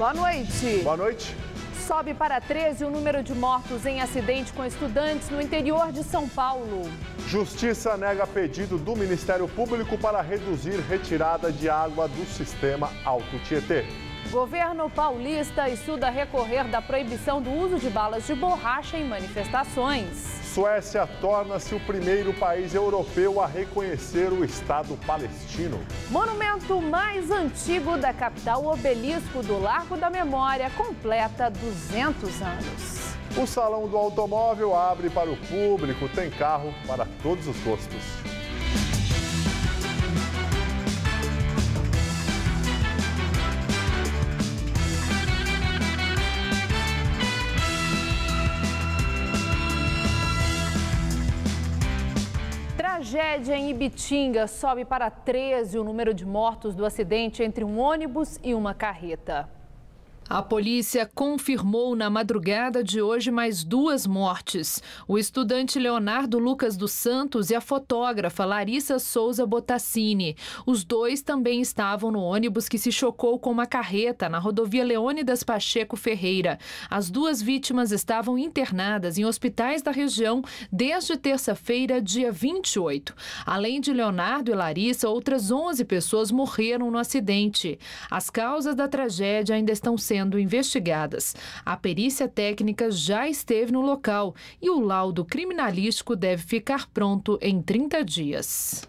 Boa noite. Boa noite. Sobe para 13 o número de mortos em acidente com estudantes no interior de São Paulo. Justiça nega pedido do Ministério Público para reduzir retirada de água do sistema Alto Tietê. Governo paulista estuda recorrer da proibição do uso de balas de borracha em manifestações. Suécia torna-se o primeiro país europeu a reconhecer o Estado palestino. Monumento mais antigo da capital, o Obelisco do Largo da Memória, completa 200 anos. O Salão do Automóvel abre para o público, tem carro para todos os gostos. Tragédia em Ibitinga, sobe para 13 o número de mortos do acidente entre um ônibus e uma carreta. A polícia confirmou na madrugada de hoje mais 2 mortes. O estudante Leonardo Lucas dos Santos e a fotógrafa Larissa Souza Botassini. Os dois também estavam no ônibus que se chocou com uma carreta na rodovia Leônidas Pacheco Ferreira. As 2 vítimas estavam internadas em hospitais da região desde terça-feira, dia 28. Além de Leonardo e Larissa, outras 11 pessoas morreram no acidente. As causas da tragédia ainda estão sendo investigadas. A perícia técnica já esteve no local e o laudo criminalístico deve ficar pronto em 30 dias.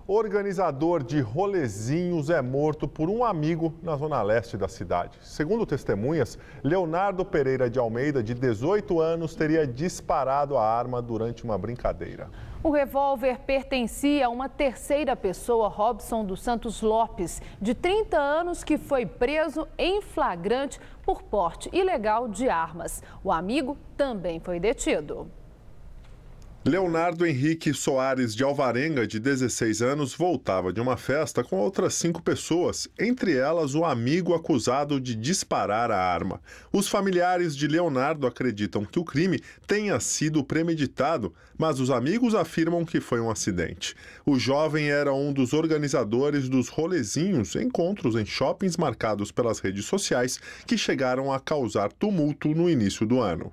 Organizador de rolezinhos é morto por um amigo na zona leste da cidade. Segundo testemunhas, Leonardo Pereira de Almeida, de 18 anos, teria disparado a arma durante uma brincadeira. O revólver pertencia a uma terceira pessoa, Robson dos Santos Lopes, de 30 anos, que foi preso em flagrante por porte ilegal de armas. O amigo também foi detido. Leonardo Henrique Soares de Alvarenga, de 16 anos, voltava de uma festa com outras 5 pessoas, entre elas o amigo acusado de disparar a arma. Os familiares de Leonardo acreditam que o crime tenha sido premeditado, mas os amigos afirmam que foi um acidente. O jovem era um dos organizadores dos rolezinhos, encontros em shoppings marcados pelas redes sociais, que chegaram a causar tumulto no início do ano.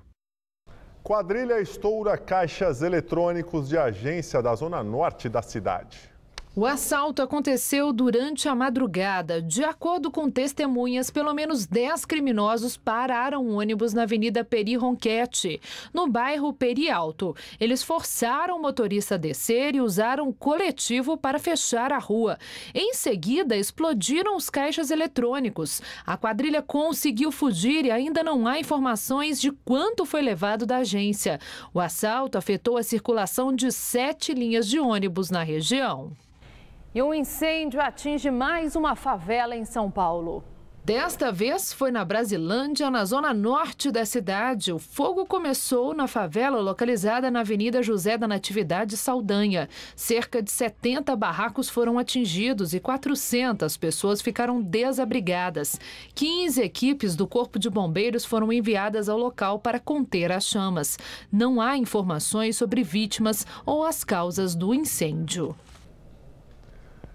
Quadrilha estoura caixas eletrônicos de agência da zona norte da cidade. O assalto aconteceu durante a madrugada. De acordo com testemunhas, pelo menos 10 criminosos pararam um ônibus na Avenida Peri Ronchetti, no bairro Peri Alto. Eles forçaram o motorista a descer e usaram um coletivo para fechar a rua. Em seguida, explodiram os caixas eletrônicos. A quadrilha conseguiu fugir e ainda não há informações de quanto foi levado da agência. O assalto afetou a circulação de 7 linhas de ônibus na região. E um incêndio atinge mais uma favela em São Paulo. Desta vez foi na Brasilândia, na zona norte da cidade. O fogo começou na favela localizada na Avenida José da Natividade Saldanha. Cerca de 70 barracos foram atingidos e 400 pessoas ficaram desabrigadas. 15 equipes do Corpo de Bombeiros foram enviadas ao local para conter as chamas. Não há informações sobre vítimas ou as causas do incêndio.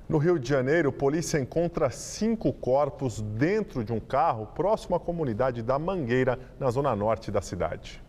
No Rio de Janeiro, polícia encontra 5 corpos dentro de um carro próximo à comunidade da Mangueira, na zona norte da cidade.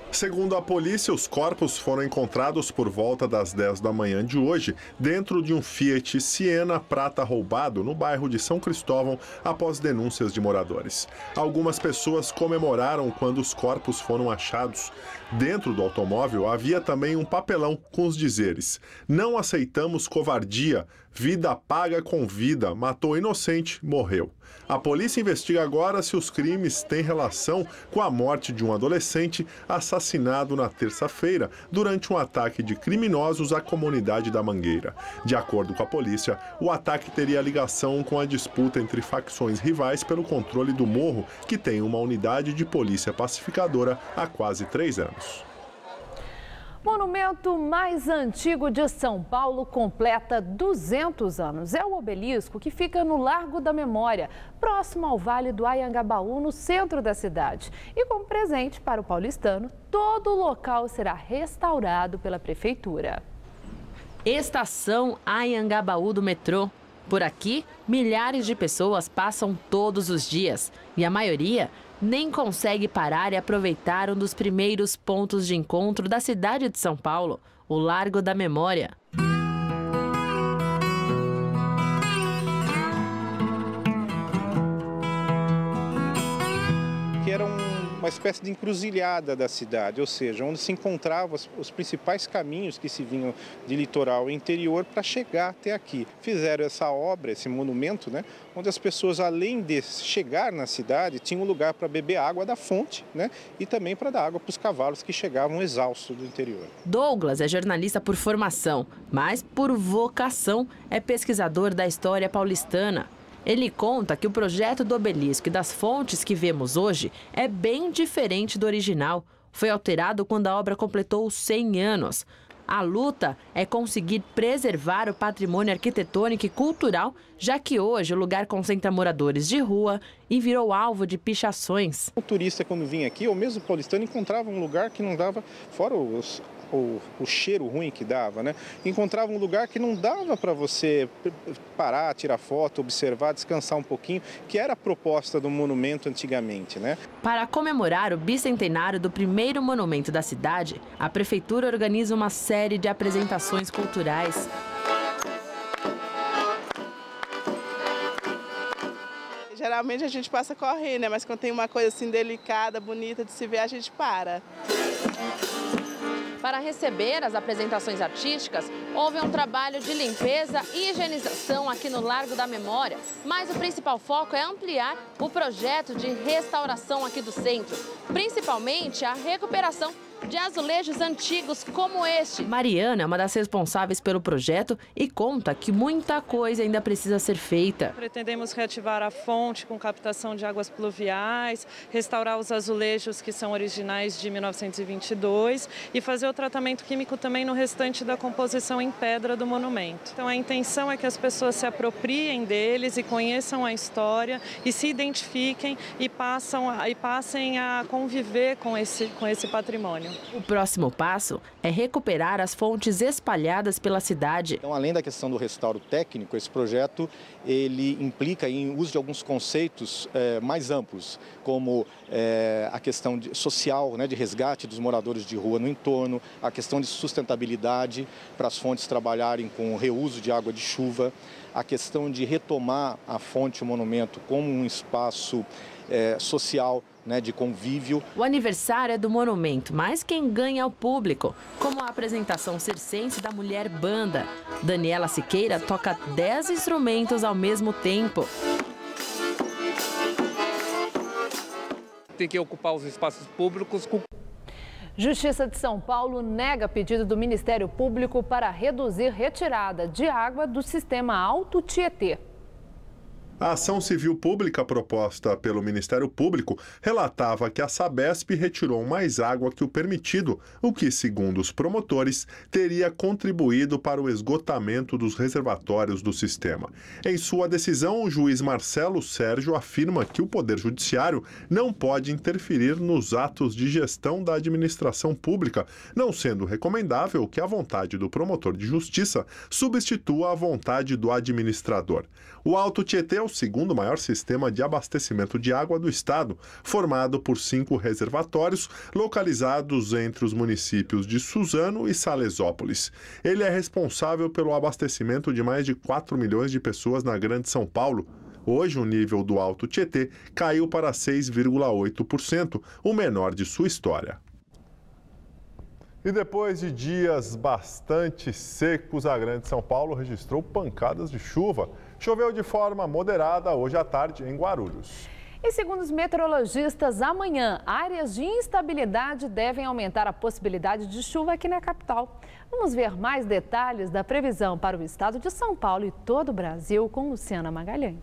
Segundo a polícia, os corpos foram encontrados por volta das 10 da manhã de hoje, dentro de um Fiat Siena prata roubado no bairro de São Cristóvão, após denúncias de moradores. Algumas pessoas comemoraram quando os corpos foram achados. Dentro do automóvel havia também um papelão com os dizeres: "Não aceitamos covardia, vida paga com vida, matou inocente, morreu". A polícia investiga agora se os crimes têm relação com a morte de um adolescente assassinado na terça-feira durante um ataque de criminosos à comunidade da Mangueira. De acordo com a polícia, o ataque teria ligação com a disputa entre facções rivais pelo controle do morro, que tem uma unidade de polícia pacificadora há quase 3 anos. Monumento mais antigo de São Paulo completa 200 anos. É o Obelisco, que fica no Largo da Memória, próximo ao Vale do Anhangabaú, no centro da cidade. E como presente para o paulistano, todo o local será restaurado pela prefeitura. Estação Anhangabaú do metrô. Por aqui, milhares de pessoas passam todos os dias e a maioria nem consegue parar e aproveitar um dos primeiros pontos de encontro da cidade de São Paulo, o Largo da Memória. Que era uma espécie de encruzilhada da cidade, ou seja, onde se encontravam os principais caminhos que se vinham de litoral e interior para chegar até aqui. Fizeram essa obra, esse monumento, né, onde as pessoas, além de chegar na cidade, tinham um lugar para beber água da fonte, né, e também para dar água para os cavalos que chegavam exaustos do interior. Douglas é jornalista por formação, mas por vocação é pesquisador da história paulistana. Ele conta que o projeto do obelisco e das fontes que vemos hoje é bem diferente do original. Foi alterado quando a obra completou 100 anos. A luta é conseguir preservar o patrimônio arquitetônico e cultural, já que hoje o lugar concentra moradores de rua e virou alvo de pichações. O turista, quando vinha aqui, ou mesmo o paulistano, encontrava um lugar que não dava, fora o cheiro ruim que dava, né? Encontrava um lugar que não dava para você parar, tirar foto, observar, descansar um pouquinho, que era a proposta do monumento antigamente, né? Para comemorar o bicentenário do primeiro monumento da cidade, a prefeitura organiza uma série de apresentações culturais. Geralmente a gente passa correndo, né? Mas quando tem uma coisa assim delicada, bonita de se ver, a gente para. Para receber as apresentações artísticas, houve um trabalho de limpeza e higienização aqui no Largo da Memória, mas o principal foco é ampliar o projeto de restauração aqui do centro, principalmente a recuperação de azulejos antigos como este. Mariana é uma das responsáveis pelo projeto e conta que muita coisa ainda precisa ser feita. Pretendemos reativar a fonte com captação de águas pluviais, restaurar os azulejos que são originais de 1922 e fazer o tratamento químico também no restante da composição em pedra do monumento. Então a intenção é que as pessoas se apropriem deles e conheçam a história e se identifiquem e passem a conviver com esse patrimônio. O próximo passo é recuperar as fontes espalhadas pela cidade. Então, além da questão do restauro técnico, esse projeto ele implica em uso de alguns conceitos mais amplos, como a questão social, né, de resgate dos moradores de rua no entorno, a questão de sustentabilidade para as fontes trabalharem com o reuso de água de chuva, a questão de retomar a fonte, o monumento, como um espaço social, né, de convívio. O aniversário é do monumento, mas quem ganha é o público, como a apresentação circense da Mulher Banda. Daniela Siqueira toca 10 instrumentos ao mesmo tempo. Tem que ocupar os espaços públicos. Justiça de São Paulo nega pedido do Ministério Público para reduzir retirada de água do sistema Alto Tietê. A ação civil pública proposta pelo Ministério Público relatava que a Sabesp retirou mais água que o permitido, o que, segundo os promotores, teria contribuído para o esgotamento dos reservatórios do sistema. Em sua decisão, o juiz Marcelo Sérgio afirma que o Poder Judiciário não pode interferir nos atos de gestão da administração pública, não sendo recomendável que a vontade do promotor de justiça substitua a vontade do administrador. O Alto Tietê é o segundo maior sistema de abastecimento de água do estado, formado por 5 reservatórios localizados entre os municípios de Suzano e Salesópolis. Ele é responsável pelo abastecimento de mais de 4 milhões de pessoas na Grande São Paulo. Hoje, o nível do Alto Tietê caiu para 6,8%, o menor de sua história. E depois de dias bastante secos, a Grande São Paulo registrou pancadas de chuva. Choveu de forma moderada hoje à tarde em Guarulhos. E segundo os meteorologistas, amanhã áreas de instabilidade devem aumentar a possibilidade de chuva aqui na capital. Vamos ver mais detalhes da previsão para o estado de São Paulo e todo o Brasil com Luciana Magalhães.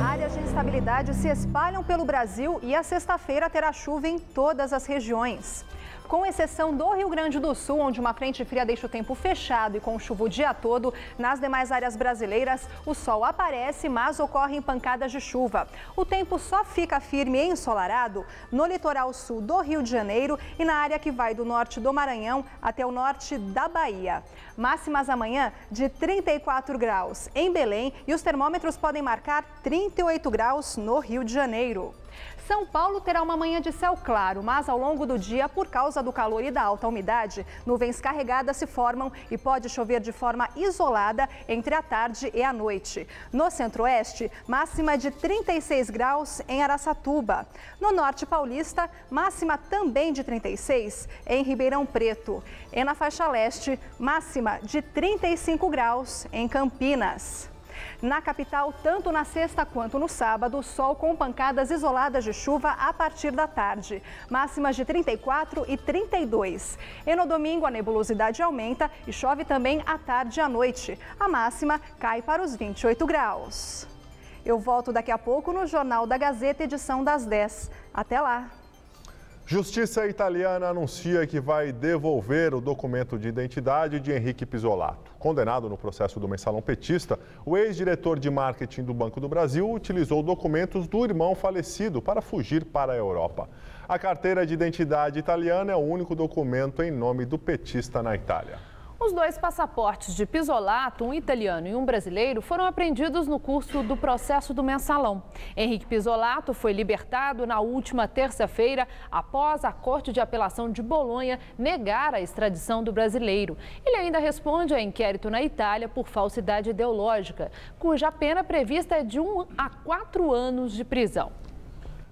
Áreas de instabilidade se espalham pelo Brasil e a sexta-feira terá chuva em todas as regiões. Com exceção do Rio Grande do Sul, onde uma frente fria deixa o tempo fechado e com chuva o dia todo, nas demais áreas brasileiras, o sol aparece, mas ocorrem pancadas de chuva. O tempo só fica firme e ensolarado no litoral sul do Rio de Janeiro e na área que vai do norte do Maranhão até o norte da Bahia. Máximas amanhã de 34 graus em Belém e os termômetros podem marcar 38 graus no Rio de Janeiro. São Paulo terá uma manhã de céu claro, mas ao longo do dia, por causa do calor e da alta umidade, nuvens carregadas se formam e pode chover de forma isolada entre a tarde e a noite. No centro-oeste, máxima de 36 graus em Araçatuba. No norte paulista, máxima também de 36 em Ribeirão Preto. E na faixa leste, máxima de 35 graus em Campinas. Na capital, tanto na sexta quanto no sábado, sol com pancadas isoladas de chuva a partir da tarde. Máximas de 34 e 32. E no domingo, a nebulosidade aumenta e chove também à tarde e à noite. A máxima cai para os 28 graus. Eu volto daqui a pouco no Jornal da Gazeta, edição das 10. Até lá! Justiça italiana anuncia que vai devolver o documento de identidade de Henrique Pizzolatto. Condenado no processo do mensalão petista, o ex-diretor de marketing do Banco do Brasil utilizou documentos do irmão falecido para fugir para a Europa. A carteira de identidade italiana é o único documento em nome do petista na Itália. Os dois passaportes de Pizzolatto, um italiano e um brasileiro, foram apreendidos no curso do processo do mensalão. Henrique Pizzolatto foi libertado na última terça-feira após a Corte de Apelação de Bolonha negar a extradição do brasileiro. Ele ainda responde a inquérito na Itália por falsidade ideológica, cuja pena prevista é de 1 a 4 anos de prisão.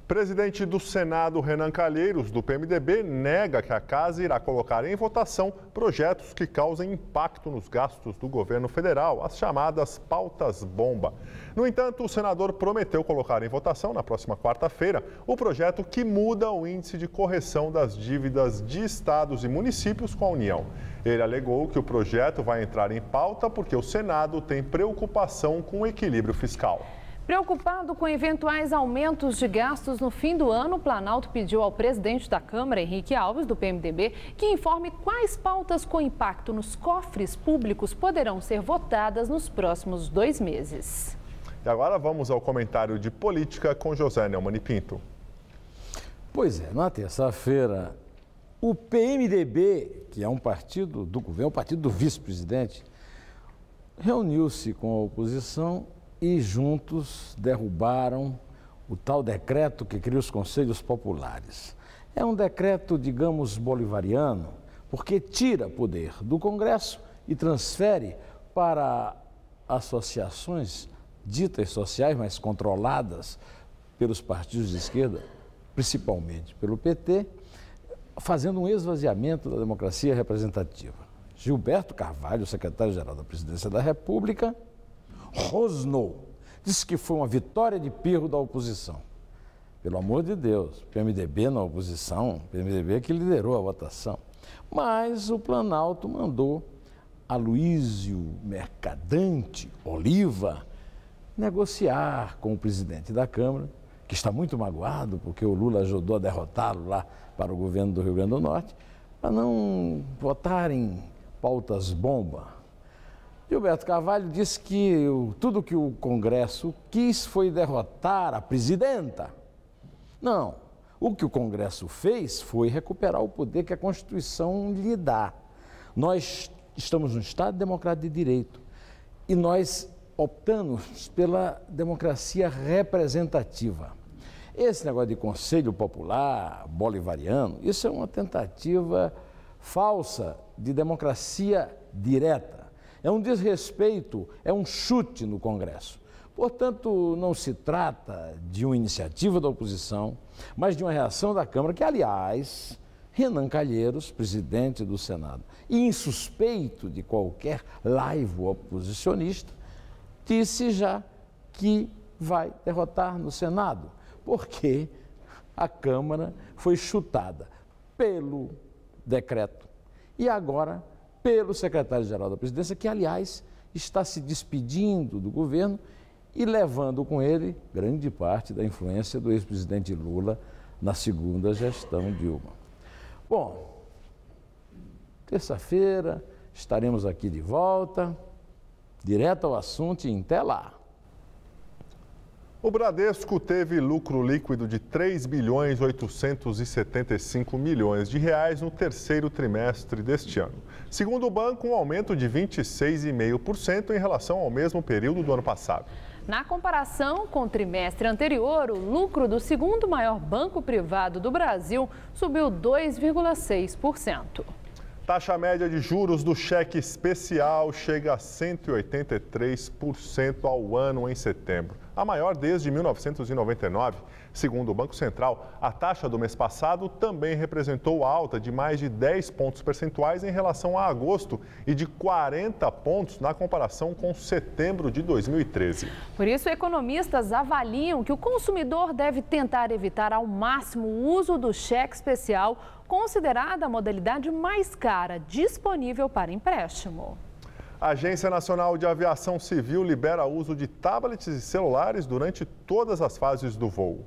Presidente do Senado, Renan Calheiros, do PMDB, nega que a casa irá colocar em votação projetos que causem impacto nos gastos do governo federal, as chamadas pautas-bomba. No entanto, o senador prometeu colocar em votação, na próxima quarta-feira, o projeto que muda o índice de correção das dívidas de estados e municípios com a União. Ele alegou que o projeto vai entrar em pauta porque o Senado tem preocupação com o equilíbrio fiscal. Preocupado com eventuais aumentos de gastos no fim do ano, o Planalto pediu ao presidente da Câmara, Henrique Alves, do PMDB, que informe quais pautas com impacto nos cofres públicos poderão ser votadas nos próximos 2 meses. E agora vamos ao comentário de política com José Neumann e Pinto. Pois é, na terça-feira, o PMDB, que é um partido do governo, um partido do vice-presidente, reuniu-se com a oposição e juntos derrubaram o tal decreto que cria os conselhos populares. É um decreto, digamos, bolivariano, porque tira poder do Congresso e transfere para associações ditas sociais, mas controladas pelos partidos de esquerda, principalmente pelo PT, fazendo um esvaziamento da democracia representativa. Gilberto Carvalho, secretário-geral da Presidência da República, rosnou, disse que foi uma vitória de pirro da oposição. Pelo amor de Deus, PMDB na oposição, PMDB que liderou a votação. Mas o Planalto mandou Aloísio Mercadante Oliva negociar com o presidente da Câmara, que está muito magoado porque o Lula ajudou a derrotá-lo lá para o governo do Rio Grande do Norte, para não votarem pautas-bomba. Gilberto Carvalho disse que tudo que o Congresso quis foi derrotar a presidenta. Não, o que o Congresso fez foi recuperar o poder que a Constituição lhe dá. Nós estamos num Estado democrático de direito e nós optamos pela democracia representativa. Esse negócio de conselho popular, bolivariano, isso é uma tentativa falsa de democracia direta. É um desrespeito, é um chute no Congresso. Portanto, não se trata de uma iniciativa da oposição, mas de uma reação da Câmara, que, aliás, Renan Calheiros, presidente do Senado, e insuspeito de qualquer laivo oposicionista, disse já que vai derrotar no Senado, porque a Câmara foi chutada pelo decreto e agora pelo secretário-geral da Presidência, que, aliás, está se despedindo do governo e levando com ele grande parte da influência do ex-presidente Lula na segunda gestão Dilma. Bom, terça-feira estaremos aqui de volta, direto ao assunto e até lá. O Bradesco teve lucro líquido de 3.875 bilhões de reais no terceiro trimestre deste ano. Segundo o banco, um aumento de 26,5% em relação ao mesmo período do ano passado. Na comparação com o trimestre anterior, o lucro do segundo maior banco privado do Brasil subiu 2,6%. Taxa média de juros do cheque especial chega a 183% ao ano em setembro, a maior desde 1999. Segundo o Banco Central, a taxa do mês passado também representou alta de mais de 10 pontos percentuais em relação a agosto e de 40 pontos na comparação com setembro de 2013. Por isso, economistas avaliam que o consumidor deve tentar evitar ao máximo o uso do cheque especial, considerada a modalidade mais cara disponível para empréstimo. A Agência Nacional de Aviação Civil libera o uso de tablets e celulares durante todas as fases do voo.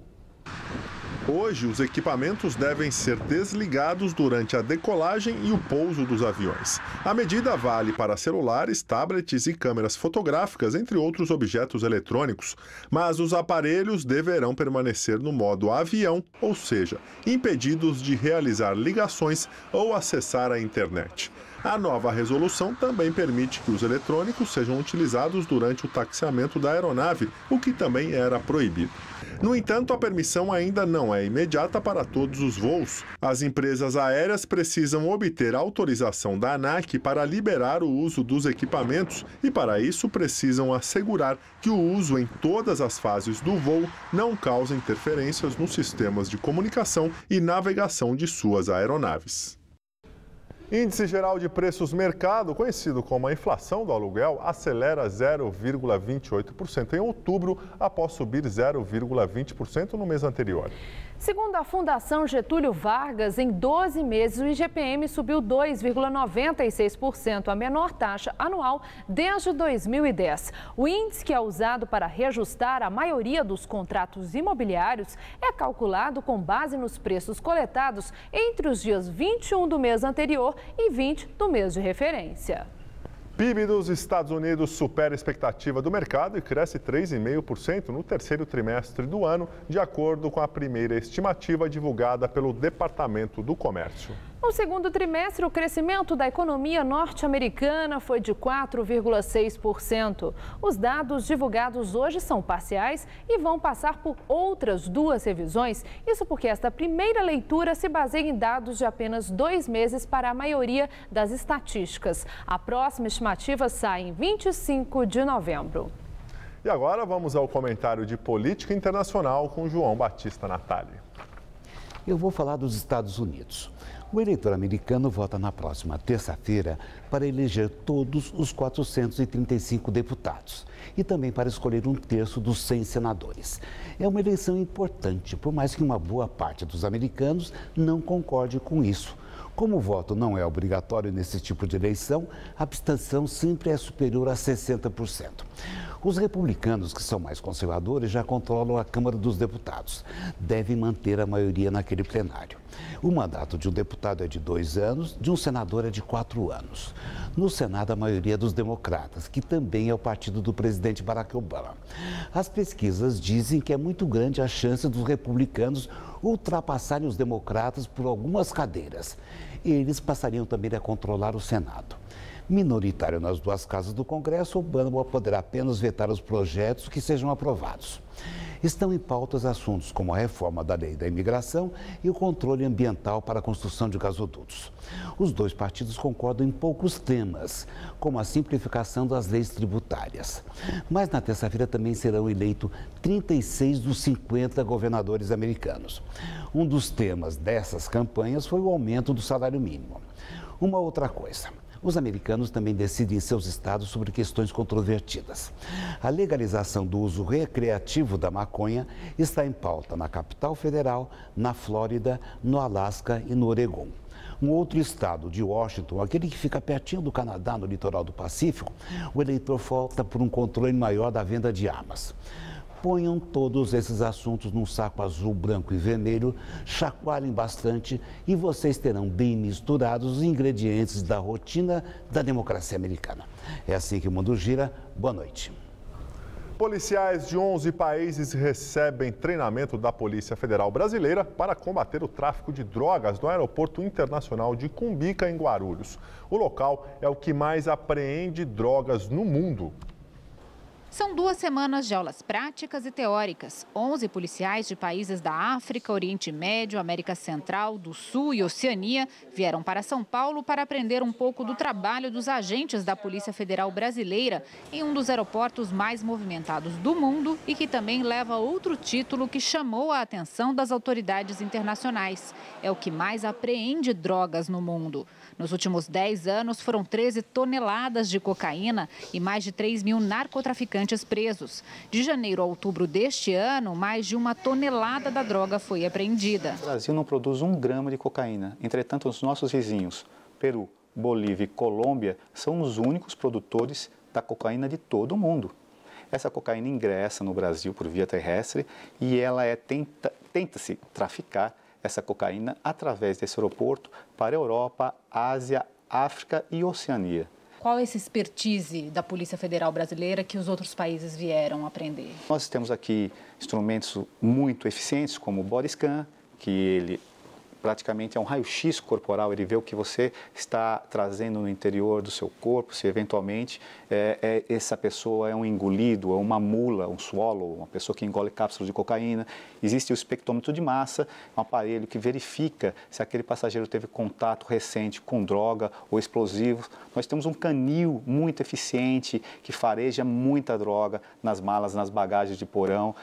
Hoje, os equipamentos devem ser desligados durante a decolagem e o pouso dos aviões. A medida vale para celulares, tablets e câmeras fotográficas, entre outros objetos eletrônicos, mas os aparelhos deverão permanecer no modo avião, ou seja, impedidos de realizar ligações ou acessar a internet. A nova resolução também permite que os eletrônicos sejam utilizados durante o taxiamento da aeronave, o que também era proibido. No entanto, a permissão ainda não é imediata para todos os voos. As empresas aéreas precisam obter autorização da ANAC para liberar o uso dos equipamentos e, para isso, precisam assegurar que o uso em todas as fases do voo não causa interferências nos sistemas de comunicação e navegação de suas aeronaves. Índice geral de preços mercado, conhecido como a inflação do aluguel, acelera 0,28% em outubro, após subir 0,20% no mês anterior. Segundo a Fundação Getúlio Vargas, em 12 meses o IGPM subiu 2,96%, a menor taxa anual desde 2010. O índice, que é usado para reajustar a maioria dos contratos imobiliários, é calculado com base nos preços coletados entre os dias 21 do mês anterior e 20 do mês de referência. PIB dos Estados Unidos supera a expectativa do mercado e cresce 3,5% no terceiro trimestre do ano, de acordo com a primeira estimativa divulgada pelo Departamento do Comércio. No segundo trimestre, o crescimento da economia norte-americana foi de 4,6%. Os dados divulgados hoje são parciais e vão passar por outras 2 revisões. Isso porque esta primeira leitura se baseia em dados de apenas 2 meses para a maioria das estatísticas. A próxima estimativa sai em 25 de novembro. E agora vamos ao comentário de política internacional com João Batista Natali. Eu vou falar dos Estados Unidos. O eleitor americano vota na próxima terça-feira para eleger todos os 435 deputados e também para escolher 1/3 dos 100 senadores. É uma eleição importante, por mais que uma boa parte dos americanos não concorde com isso. Como o voto não é obrigatório nesse tipo de eleição, a abstenção sempre é superior a 60%. Os republicanos, que são mais conservadores, já controlam a Câmara dos Deputados. Devem manter a maioria naquele plenário. O mandato de um deputado é de 2 anos, de um senador é de 4 anos. No Senado, a maioria é dos democratas, que também é o partido do presidente Barack Obama. As pesquisas dizem que é muito grande a chance dos republicanos ultrapassarem os democratas por algumas cadeiras. Eles passariam também a controlar o Senado. Minoritário nas 2 casas do Congresso, Obama poderá apenas vetar os projetos que sejam aprovados. Estão em pautas assuntos como a reforma da lei da imigração e o controle ambiental para a construção de gasodutos. Os 2 partidos concordam em poucos temas, como a simplificação das leis tributárias. Mas na terça-feira também serão eleitos 36 dos 50 governadores americanos. Um dos temas dessas campanhas foi o aumento do salário mínimo. Uma outra coisa. Os americanos também decidem em seus estados sobre questões controvertidas. A legalização do uso recreativo da maconha está em pauta na capital federal, na Flórida, no Alasca e no Oregon. Um outro estado, de Washington, aquele que fica pertinho do Canadá, no litoral do Pacífico, o eleitor vota por um controle maior da venda de armas. Ponham todos esses assuntos num saco azul, branco e vermelho, chacoalhem bastante e vocês terão bem misturados os ingredientes da rotina da democracia americana. É assim que o mundo gira. Boa noite. Policiais de 11 países recebem treinamento da Polícia Federal Brasileira para combater o tráfico de drogas no Aeroporto Internacional de Cumbica, em Guarulhos. O local é o que mais apreende drogas no mundo. São 2 semanas de aulas práticas e teóricas. 11 policiais de países da África, Oriente Médio, América Central, do Sul e Oceania vieram para São Paulo para aprender um pouco do trabalho dos agentes da Polícia Federal Brasileira em um dos aeroportos mais movimentados do mundo e que também leva outro título que chamou a atenção das autoridades internacionais. É o que mais apreende drogas no mundo. Nos últimos 10 anos, foram 13 toneladas de cocaína e mais de 3 mil narcotraficantes presos. De janeiro a outubro deste ano, mais de 1 tonelada da droga foi apreendida. O Brasil não produz 1 grama de cocaína. Entretanto, os nossos vizinhos, Peru, Bolívia e Colômbia, são os únicos produtores da cocaína de todo o mundo. Essa cocaína ingressa no Brasil por via terrestre e ela tenta-se traficar essa cocaína através desse aeroporto para a Europa, Ásia, África e Oceania. Qual é essa expertise da Polícia Federal Brasileira que os outros países vieram aprender? Nós temos aqui instrumentos muito eficientes, como o body scan, que ele praticamente é um raio-x corporal, ele vê o que você está trazendo no interior do seu corpo, se eventualmente essa pessoa é um engolido, é uma mula, um swallow, uma pessoa que engole cápsulas de cocaína. Existe o espectrômetro de massa, um aparelho que verifica se aquele passageiro teve contato recente com droga ou explosivos. Nós temos um canil muito eficiente que fareja muita droga nas malas, nas bagagens de porão.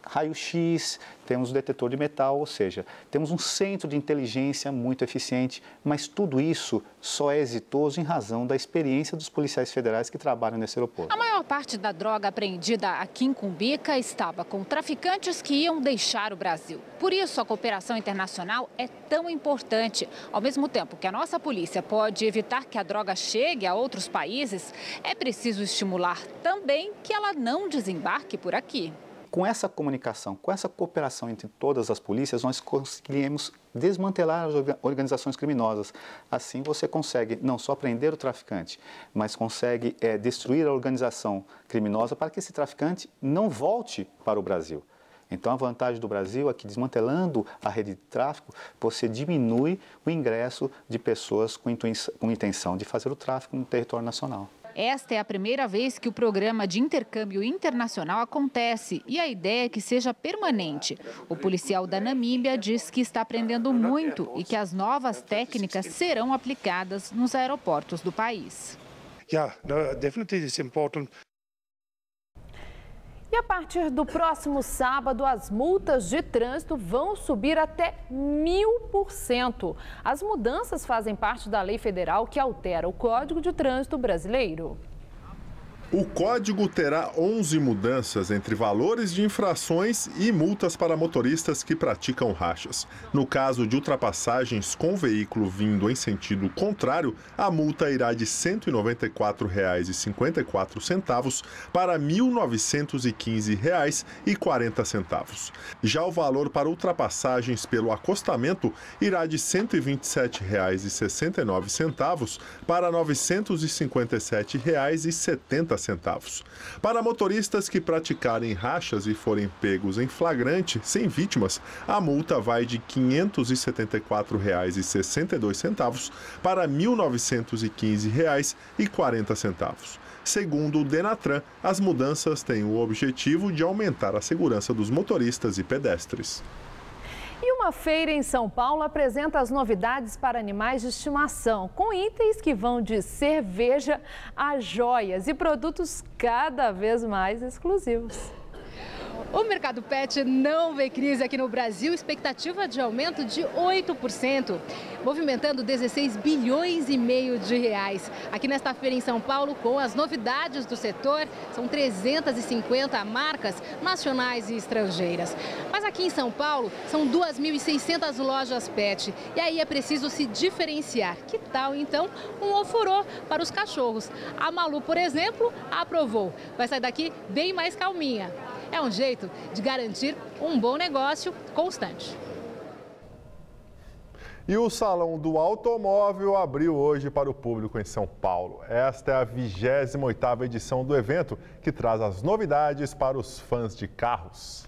Raio-X, temos o detetor de metal, ou seja, temos um centro de inteligência muito eficiente, mas tudo isso só é exitoso em razão da experiência dos policiais federais que trabalham nesse aeroporto. A maior parte da droga apreendida aqui em Cumbica estava com traficantes que iam deixar o Brasil. Por isso, a cooperação internacional é tão importante. Ao mesmo tempo que a nossa polícia pode evitar que a droga chegue a outros países, é preciso estimular também que ela não desembarque por aqui. Com essa comunicação, com essa cooperação entre todas as polícias, nós conseguimos desmantelar as organizações criminosas. Assim, você consegue não só prender o traficante, mas consegue destruir a organização criminosa para que esse traficante não volte para o Brasil. Então, a vantagem do Brasil é que, desmantelando a rede de tráfico, você diminui o ingresso de pessoas com intenção de fazer o tráfico no território nacional. Esta é a primeira vez que o programa de intercâmbio internacional acontece e a ideia é que seja permanente. O policial da Namíbia diz que está aprendendo muito e que as novas técnicas serão aplicadas nos aeroportos do país. Definitely it's important. E a partir do próximo sábado, as multas de trânsito vão subir até 1000%. As mudanças fazem parte da lei federal que altera o Código de Trânsito Brasileiro. O código terá 11 mudanças entre valores de infrações e multas para motoristas que praticam rachas. No caso de ultrapassagens com veículo vindo em sentido contrário, a multa irá de R$ 194,54 para R$ 1.915,40. Já o valor para ultrapassagens pelo acostamento irá de R$ 127,69 para R$ 957,70. Para motoristas que praticarem rachas e forem pegos em flagrante, sem vítimas, a multa vai de R$ 574,62 para R$ 1.915,40. Segundo o Denatran, as mudanças têm o objetivo de aumentar a segurança dos motoristas e pedestres. E uma feira em São Paulo apresenta as novidades para animais de estimação, com itens que vão de cerveja a joias e produtos cada vez mais exclusivos. O mercado pet não vê crise aqui no Brasil, expectativa de aumento de 8%. movimentando 16 bilhões e meio de reais. Aqui nesta feira em São Paulo, com as novidades do setor, são 350 marcas nacionais e estrangeiras. Mas aqui em São Paulo, são 2.600 lojas pet. E aí é preciso se diferenciar. Que tal, então, um ofurô para os cachorros? A Malu, por exemplo, aprovou. Vai sair daqui bem mais calminha. É um jeito de garantir um bom negócio constante. E o Salão do Automóvel abriu hoje para o público em São Paulo. Esta é a 28ª edição do evento, que traz as novidades para os fãs de carros.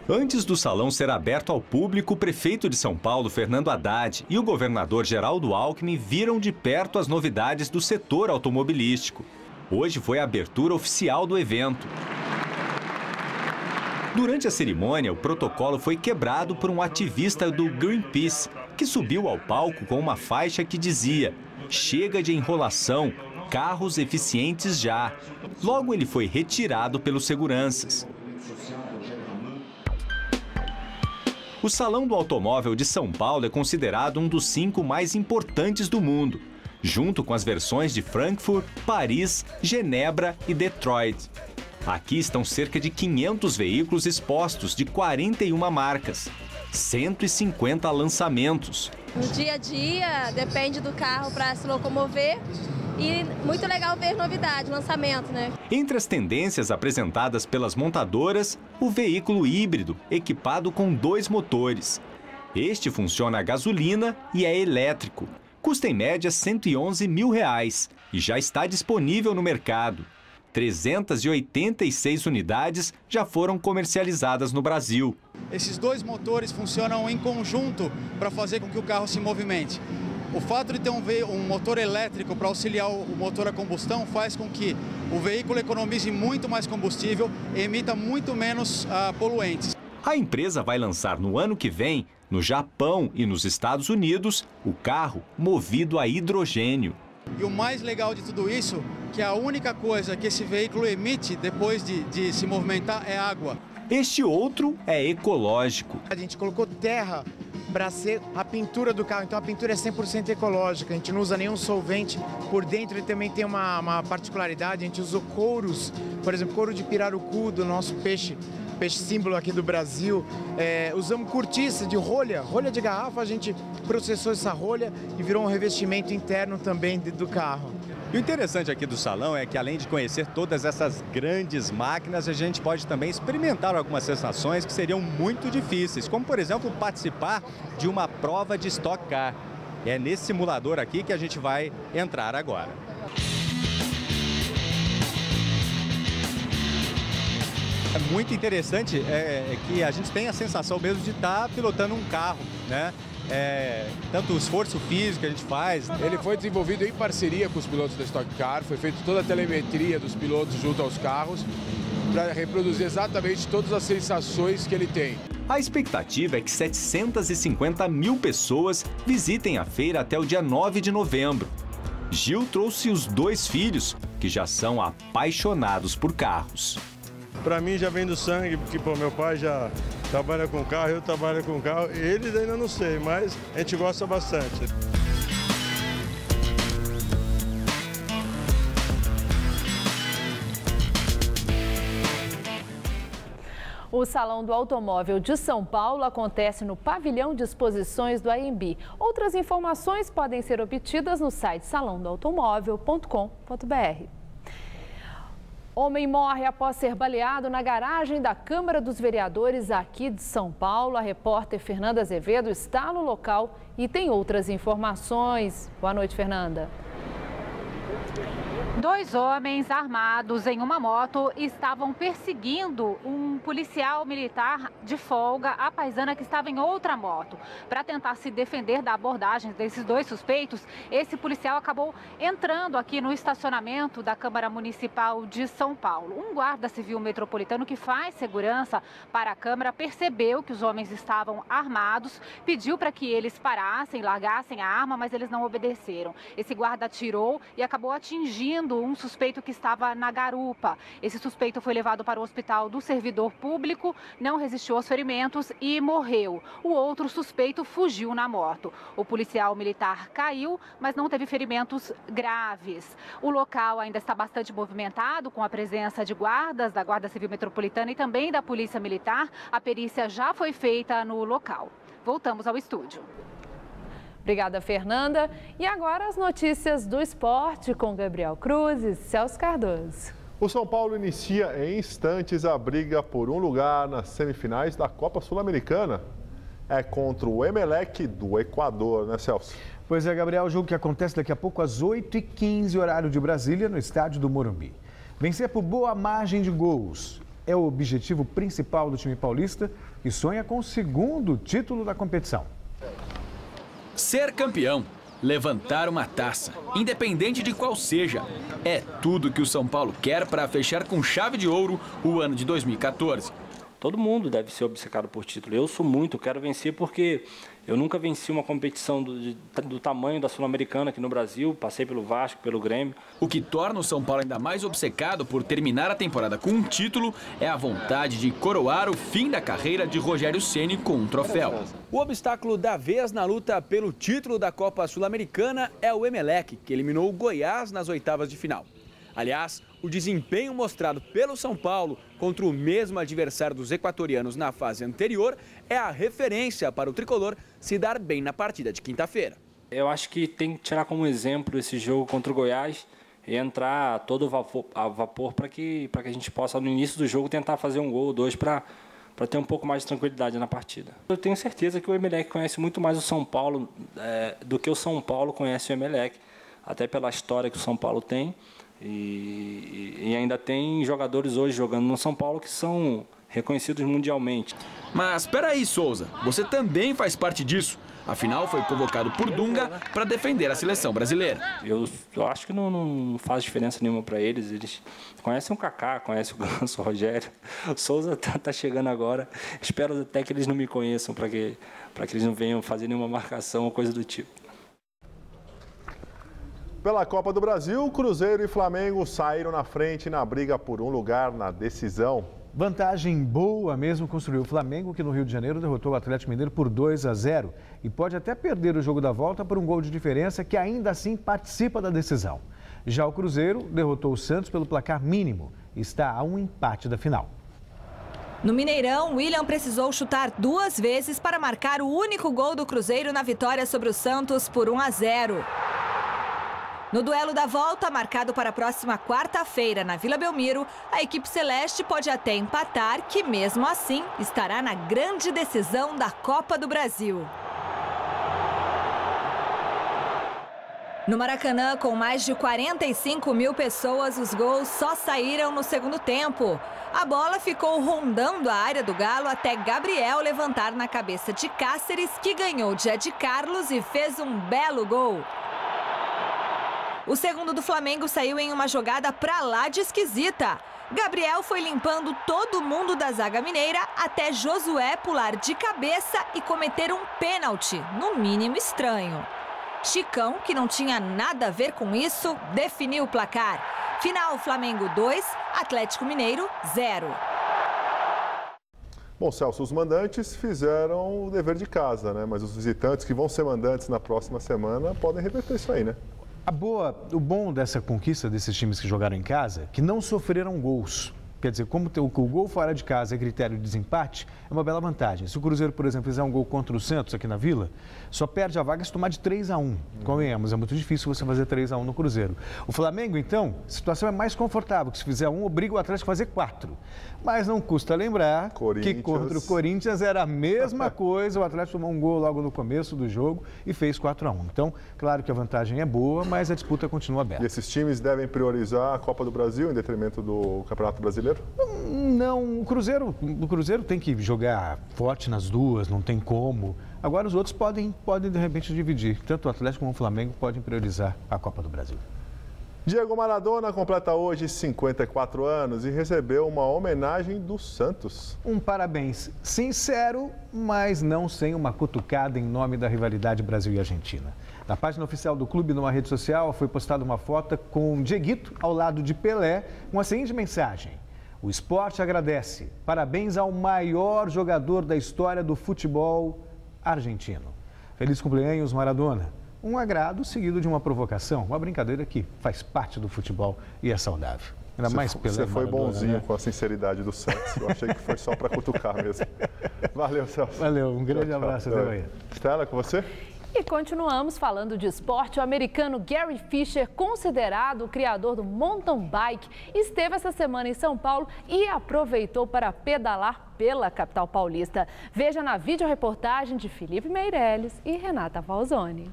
Antes do salão ser aberto ao público, o prefeito de São Paulo, Fernando Haddad, e o governador Geraldo Alckmin viram de perto as novidades do setor automobilístico. Hoje foi a abertura oficial do evento. Durante a cerimônia, o protocolo foi quebrado por um ativista do Greenpeace, que subiu ao palco com uma faixa que dizia: "Chega de enrolação, carros eficientes já". Logo ele foi retirado pelos seguranças. O Salão do Automóvel de São Paulo é considerado um dos 5 mais importantes do mundo, junto com as versões de Frankfurt, Paris, Genebra e Detroit. Aqui estão cerca de 500 veículos expostos de 41 marcas, 150 lançamentos. No dia a dia, depende do carro para se locomover e muito legal ver novidade, lançamento, né? Entre as tendências apresentadas pelas montadoras, o veículo híbrido, equipado com 2 motores. Este funciona a gasolina e é elétrico. Custa em média R$ 111 mil e já está disponível no mercado. 386 unidades já foram comercializadas no Brasil. Esses 2 motores funcionam em conjunto para fazer com que o carro se movimente. O fato de ter um motor elétrico para auxiliar o motor a combustão faz com que o veículo economize muito mais combustível e emita muito menos poluentes. A empresa vai lançar no ano que vem, no Japão e nos Estados Unidos, o carro movido a hidrogênio. E o mais legal de tudo isso, que a única coisa que esse veículo emite depois de se movimentar é água. Este outro é ecológico. A gente colocou terra para ser a pintura do carro, então a pintura é 100% ecológica, a gente não usa nenhum solvente. Por dentro ele também tem uma particularidade, a gente usou couros, por exemplo, couro de pirarucu do nosso peixe símbolo aqui do Brasil. Usamos cortiça de rolha de garrafa, a gente processou essa rolha e virou um revestimento interno também do carro. E o interessante aqui do salão é que, além de conhecer todas essas grandes máquinas, a gente pode também experimentar algumas sensações que seriam muito difíceis, como, por exemplo, participar de uma prova de Stock Car. É nesse simulador aqui que a gente vai entrar agora. É muito interessante que a gente tem a sensação mesmo de estar pilotando um carro, né? Tanto o esforço físico que a gente faz. Ele foi desenvolvido em parceria com os pilotos da Stock Car, foi feita toda a telemetria dos pilotos junto aos carros para reproduzir exatamente todas as sensações que ele tem. A expectativa é que 750 mil pessoas visitem a feira até o dia 9 de novembro. Gil trouxe os 2 filhos, que já são apaixonados por carros. Para mim já vem do sangue, porque meu pai já trabalha com carro, eu trabalho com carro. Eles ainda não sei, mas a gente gosta bastante. O Salão do Automóvel de São Paulo acontece no pavilhão de exposições do AMB. Outras informações podem ser obtidas no site salãodoautomóvel.com.br. Homem morre após ser baleado na garagem da Câmara dos Vereadores aqui de São Paulo. A repórter Fernanda Azevedo está no local e tem outras informações. Boa noite, Fernanda. 2 homens armados em uma moto estavam perseguindo um policial militar de folga, a paisana que estava em outra moto. Para tentar se defender da abordagem desses 2 suspeitos, esse policial acabou entrando aqui no estacionamento da Câmara Municipal de São Paulo. Um guarda civil metropolitano que faz segurança para a Câmara percebeu que os homens estavam armados, pediu para que eles parassem, largassem a arma, mas eles não obedeceram. Esse guarda atirou e acabou atingindo seguindo um suspeito que estava na garupa. Esse suspeito foi levado para o hospital do servidor público, não resistiu aos ferimentos e morreu. O outro suspeito fugiu na moto. O policial militar caiu, mas não teve ferimentos graves. O local ainda está bastante movimentado, com a presença de guardas da Guarda Civil Metropolitana e também da Polícia Militar. A perícia já foi feita no local. Voltamos ao estúdio. Obrigada, Fernanda. E agora as notícias do esporte com Gabriel Cruz e Celso Cardoso. O São Paulo inicia em instantes a briga por um lugar nas semifinais da Copa Sul-Americana. É contra o Emelec do Equador, né, Celso? Pois é, Gabriel, o jogo que acontece daqui a pouco às 8h15, horário de Brasília, no estádio do Morumbi. Vencer por boa margem de gols é o objetivo principal do time paulista, que sonha com o segundo título da competição. Ser campeão, levantar uma taça, independente de qual seja, é tudo que o São Paulo quer para fechar com chave de ouro o ano de 2014. Todo mundo deve ser obcecado por título. Eu sou muito, quero vencer porque eu nunca venci uma competição do tamanho da Sul-Americana aqui no Brasil. Passei pelo Vasco, pelo Grêmio. O que torna o São Paulo ainda mais obcecado por terminar a temporada com um título é a vontade de coroar o fim da carreira de Rogério Ceni com um troféu. O obstáculo da vez na luta pelo título da Copa Sul-Americana é o Emelec, que eliminou o Goiás nas oitavas de final. Aliás, o desempenho mostrado pelo São Paulo contra o mesmo adversário dos equatorianos na fase anterior é a referência para o tricolor se dar bem na partida de quinta-feira. Eu acho que tem que tirar como exemplo esse jogo contra o Goiás e entrar todo a vapor para que a gente possa, no início do jogo, tentar fazer um gol ou dois para ter um pouco mais de tranquilidade na partida. Eu tenho certeza que o Emelec conhece muito mais o São Paulo do que o São Paulo conhece o Emelec, até pela história que o São Paulo tem. E ainda tem jogadores hoje jogando no São Paulo que são reconhecidos mundialmente. Mas espera aí, Souza, você também faz parte disso. Afinal, foi convocado por Dunga para defender a seleção brasileira. Eu acho que não faz diferença nenhuma para eles. Eles conhecem o Kaká, conhecem o Ganso, o Rogério. O Souza tá chegando agora. Espero até que eles não me conheçam para que eles não venham fazer nenhuma marcação ou coisa do tipo. Pela Copa do Brasil, Cruzeiro e Flamengo saíram na frente na briga por um lugar na decisão. Vantagem boa mesmo construiu o Flamengo, que no Rio de Janeiro derrotou o Atlético Mineiro por 2-0 e pode até perder o jogo da volta por um gol de diferença que ainda assim participa da decisão. Já o Cruzeiro derrotou o Santos pelo placar mínimo e está a um empate da final. No Mineirão, William precisou chutar 2 vezes para marcar o único gol do Cruzeiro na vitória sobre o Santos por 1-0. No duelo da volta, marcado para a próxima quarta-feira na Vila Belmiro, a equipe celeste pode até empatar, que mesmo assim estará na grande decisão da Copa do Brasil. No Maracanã, com mais de 45 mil pessoas, os gols só saíram no segundo tempo. A bola ficou rondando a área do Galo até Gabriel levantar na cabeça de Cáceres, que ganhou de Ed Carlos e fez um belo gol. O segundo do Flamengo saiu em uma jogada pra lá de esquisita. Gabriel foi limpando todo mundo da zaga mineira até Josué pular de cabeça e cometer um pênalti, no mínimo estranho. Chicão, que não tinha nada a ver com isso, definiu o placar. Final Flamengo 2, Atlético Mineiro 0. Bom, Celso, os mandantes fizeram o dever de casa, né? Mas os visitantes que vão ser mandantes na próxima semana podem reverter isso aí, né? O bom dessa conquista desses times que jogaram em casa, que não sofreram gols. Quer dizer, como o gol fora de casa é critério de desempate, é uma bela vantagem. Se o Cruzeiro, por exemplo, fizer um gol contra o Santos aqui na Vila, só perde a vaga se tomar de 3-1. Convenhamos, é muito difícil você fazer 3-1 no Cruzeiro. O Flamengo, então, a situação é mais confortável, que se fizer 1, obriga o Atlético a fazer 4. Mas não custa lembrar que contra o Corinthians era a mesma coisa, o Atlético tomou um gol logo no começo do jogo e fez 4-1. Então, claro que a vantagem é boa, mas a disputa continua aberta. E esses times devem priorizar a Copa do Brasil em detrimento do Campeonato Brasileiro? Não, o Cruzeiro tem que jogar forte nas duas, não tem como. Agora os outros podem de repente dividir. Tanto o Atlético como o Flamengo podem priorizar a Copa do Brasil. Diego Maradona completa hoje 54 anos e recebeu uma homenagem do Santos. Um parabéns sincero, mas não sem uma cutucada em nome da rivalidade Brasil e Argentina. Na página oficial do clube, numa rede social, foi postada uma foto com Dieguito ao lado de Pelé, com a seguinte mensagem: o esporte agradece. Parabéns ao maior jogador da história do futebol argentino. Feliz cumpleaños, Maradona. Um agrado seguido de uma provocação, uma brincadeira que faz parte do futebol e é saudável. Ainda mais Pelé, você foi Maradona, bonzinho, né? Com a sinceridade do sexo. Eu achei que foi só para cutucar mesmo. Valeu, Celso. Valeu, um grande abraço. Até amanhã. Estela, com você? E continuamos falando de esporte. O americano Gary Fisher, considerado o criador do mountain bike, esteve essa semana em São Paulo e aproveitou para pedalar pela capital paulista. Veja na videoreportagem de Felipe Meirelles e Renata Falzoni.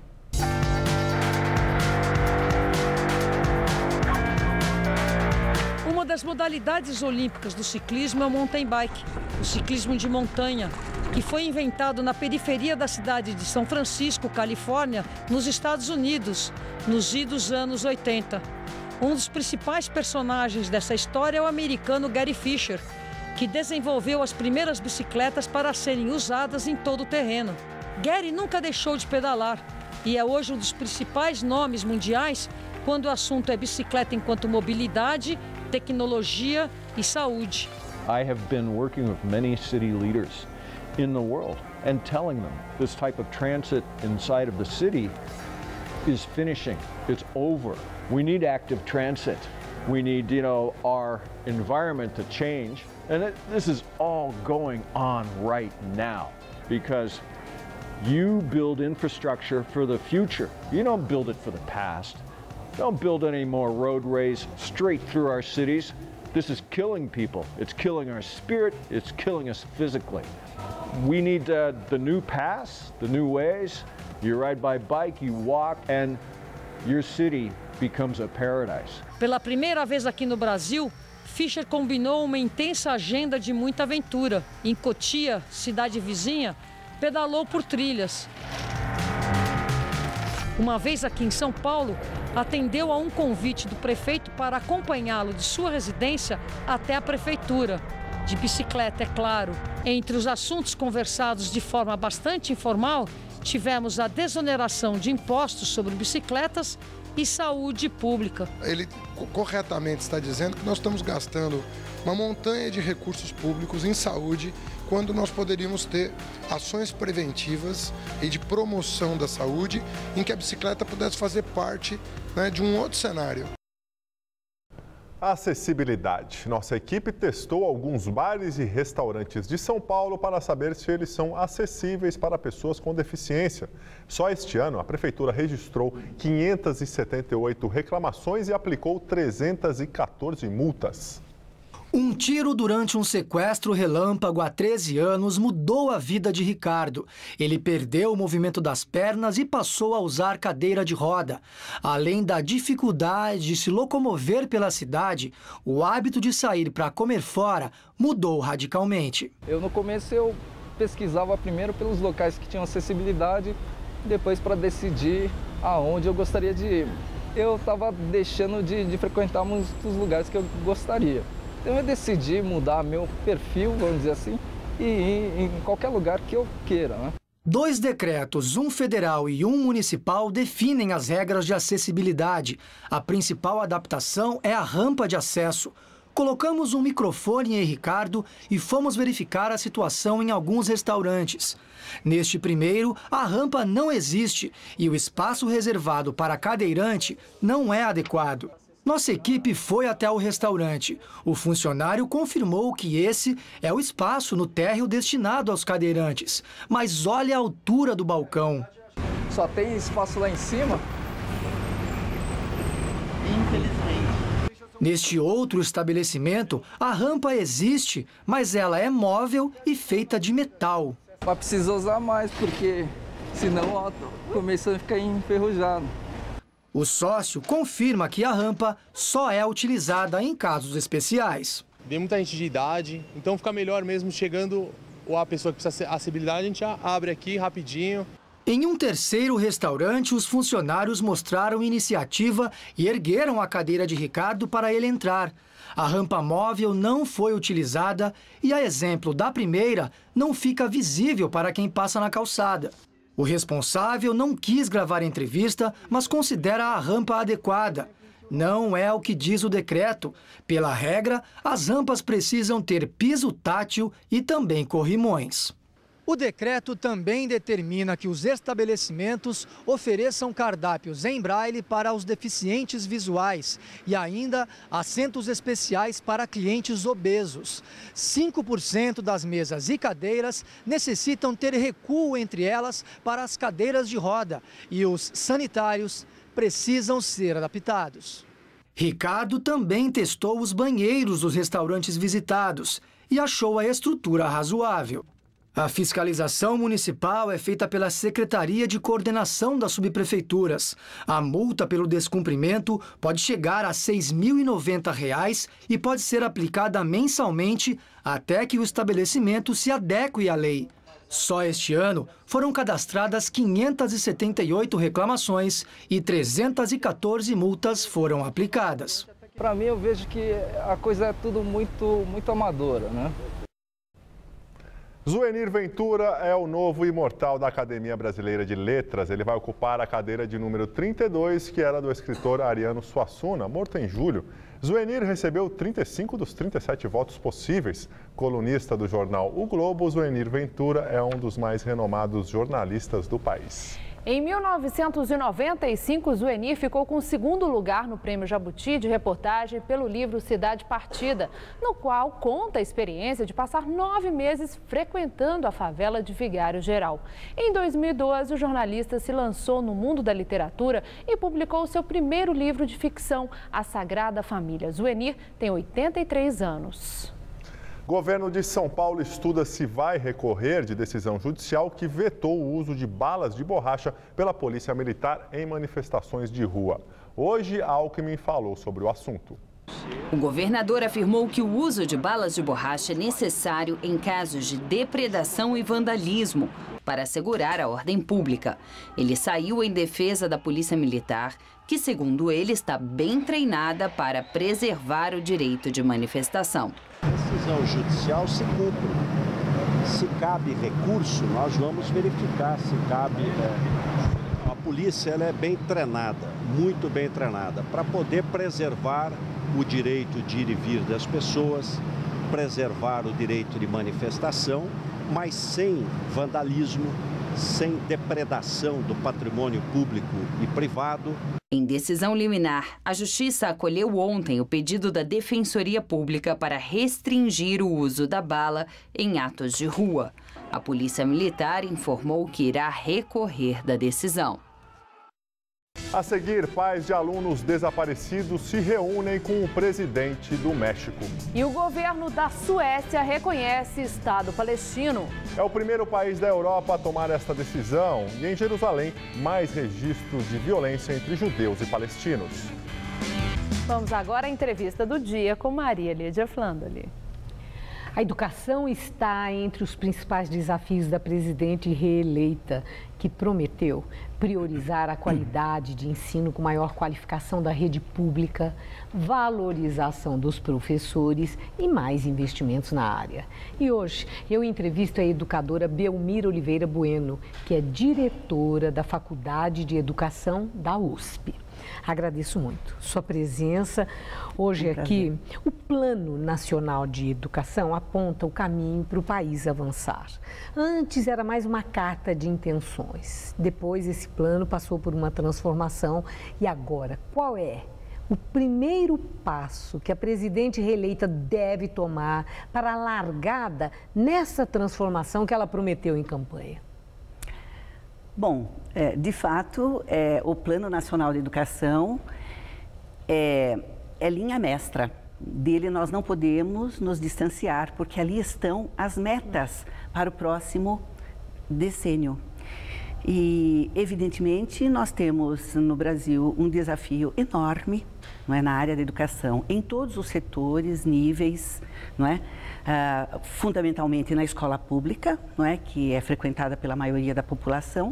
Uma das modalidades olímpicas do ciclismo é o mountain bike, o ciclismo de montanha, que foi inventado na periferia da cidade de São Francisco, Califórnia, nos Estados Unidos, nos idos anos 80. Um dos principais personagens dessa história é o americano Gary Fisher, que desenvolveu as primeiras bicicletas para serem usadas em todo o terreno. Gary nunca deixou de pedalar e é hoje um dos principais nomes mundiais quando o assunto é bicicleta enquanto mobilidade, tecnologia e saúde. I have been working with many city leaders in the world and telling them this type of transit inside of the city is finishing. It's over. We need active transit. We need, our environment to change. And this is all going on right now because you build infrastructure for the future. You don't build it for the past. Don't build any more roadways straight through our cities. This is killing people. It's killing our spirit. It's killing us physically. We need the new paths, the new ways. You ride by bike, you walk, and your city becomes a paradise. Pela primeira vez aqui no Brasil, Fisher combinou uma intensa agenda de muita aventura. Em Cotia, cidade vizinha, pedalou por trilhas. Uma vez aqui em São Paulo, atendeu a um convite do prefeito para acompanhá-lo de sua residência até a prefeitura. De bicicleta, é claro. Entre os assuntos conversados de forma bastante informal, tivemos a desoneração de impostos sobre bicicletas e saúde pública. Ele corretamente está dizendo que nós estamos gastando uma montanha de recursos públicos em saúde, quando nós poderíamos ter ações preventivas e de promoção da saúde, em que a bicicleta pudesse fazer parte, de um outro cenário. Acessibilidade. Nossa equipe testou alguns bares e restaurantes de São Paulo para saber se eles são acessíveis para pessoas com deficiência. Só este ano, a Prefeitura registrou 578 reclamações e aplicou 314 multas. Um tiro durante um sequestro relâmpago há 13 anos mudou a vida de Ricardo. Ele perdeu o movimento das pernas e passou a usar cadeira de roda. Além da dificuldade de se locomover pela cidade, o hábito de sair para comer fora mudou radicalmente. No começo eu pesquisava primeiro pelos locais que tinham acessibilidade, depois para decidir aonde eu gostaria de ir. Eu estava deixando de frequentar muitos lugares que eu gostaria. Então eu decidi mudar meu perfil, vamos dizer assim, e ir em qualquer lugar que eu queira, 2 decretos, um federal e um municipal, definem as regras de acessibilidade. A principal adaptação é a rampa de acesso. Colocamos um microfone em Ricardo e fomos verificar a situação em alguns restaurantes. Neste primeiro, a rampa não existe e o espaço reservado para cadeirante não é adequado. Nossa equipe foi até o restaurante. O funcionário confirmou que esse é o espaço no térreo destinado aos cadeirantes. Mas olha a altura do balcão. Só tem espaço lá em cima? Infelizmente. Neste outro estabelecimento, a rampa existe, mas ela é móvel e feita de metal. Mas precisa usar mais, porque senão começa a ficar enferrujado. O sócio confirma que a rampa só é utilizada em casos especiais. Vem muita gente de idade, então fica melhor mesmo chegando a pessoa que precisa de acessibilidade, a gente já abre aqui rapidinho. Em um terceiro restaurante, os funcionários mostraram iniciativa e ergueram a cadeira de Ricardo para ele entrar. A rampa móvel não foi utilizada e, a exemplo da primeira, não fica visível para quem passa na calçada. O responsável não quis gravar a entrevista, mas considera a rampa adequada. Não é o que diz o decreto. Pela regra, as rampas precisam ter piso tátil e também corrimões. O decreto também determina que os estabelecimentos ofereçam cardápios em braille para os deficientes visuais e ainda assentos especiais para clientes obesos. 5% das mesas e cadeiras necessitam ter recuo entre elas para as cadeiras de roda e os sanitários precisam ser adaptados. Ricardo também testou os banheiros dos restaurantes visitados e achou a estrutura razoável. A fiscalização municipal é feita pela Secretaria de Coordenação das Subprefeituras. A multa pelo descumprimento pode chegar a R$ 6.090 e pode ser aplicada mensalmente até que o estabelecimento se adeque à lei. Só este ano foram cadastradas 578 reclamações e 314 multas foram aplicadas. Para mim, eu vejo que a coisa é tudo muito amadora, né? Zuenir Ventura é o novo imortal da Academia Brasileira de Letras. Ele vai ocupar a cadeira de número 32, que era do escritor Ariano Suassuna, morto em julho. Zuenir recebeu 35 dos 37 votos possíveis. Colunista do jornal O Globo, Zuenir Ventura é um dos mais renomados jornalistas do país. Em 1995, Zuenir ficou com o segundo lugar no Prêmio Jabuti de reportagem pelo livro Cidade Partida, no qual conta a experiência de passar 9 meses frequentando a favela de Vigário Geral. Em 2012, o jornalista se lançou no mundo da literatura e publicou seu primeiro livro de ficção, A Sagrada Família. Zuenir tem 83 anos. Governo de São Paulo estuda se vai recorrer de decisão judicial que vetou o uso de balas de borracha pela Polícia Militar em manifestações de rua. Hoje, Alckmin falou sobre o assunto. O governador afirmou que o uso de balas de borracha é necessário em casos de depredação e vandalismo para assegurar a ordem pública. Ele saiu em defesa da Polícia Militar, que, segundo ele, está bem treinada para preservar o direito de manifestação. A decisão judicial se cumpre. Se cabe recurso, nós vamos verificar se cabe. A polícia ela é bem treinada, muito bem treinada, para poder preservar o direito de ir e vir das pessoas, preservar o direito de manifestação, mas sem vandalismo, sem depredação do patrimônio público e privado. Em decisão liminar, a Justiça acolheu ontem o pedido da Defensoria Pública para restringir o uso da bala em atos de rua. A Polícia Militar informou que irá recorrer da decisão. A seguir, pais de alunos desaparecidos se reúnem com o presidente do México. E o governo da Suécia reconhece Estado palestino. É o primeiro país da Europa a tomar esta decisão e em Jerusalém, mais registros de violência entre judeus e palestinos. Vamos agora à entrevista do dia com Maria Lídia Flandoli. A educação está entre os principais desafios da presidente reeleita, que prometeu priorizar a qualidade de ensino com maior qualificação da rede pública, valorização dos professores e mais investimentos na área. E hoje eu entrevisto a educadora Belmira Oliveira Bueno, que é diretora da Faculdade de Educação da USP. Agradeço muito sua presença hoje aqui. O Plano Nacional de Educação aponta o caminho para o país avançar. Antes era mais uma carta de intenções. Depois esse plano passou por uma transformação. E agora, qual é o primeiro passo que a presidente reeleita deve tomar para a largada nessa transformação que ela prometeu em campanha? Bom, de fato, o Plano Nacional de Educação é linha mestra. Dele nós não podemos nos distanciar, porque ali estão as metas para o próximo decênio. E, evidentemente, nós temos no Brasil um desafio enorme, não é, na área da educação, em todos os setores, níveis, não é? Fundamentalmente na escola pública, não é, que é frequentada pela maioria da população,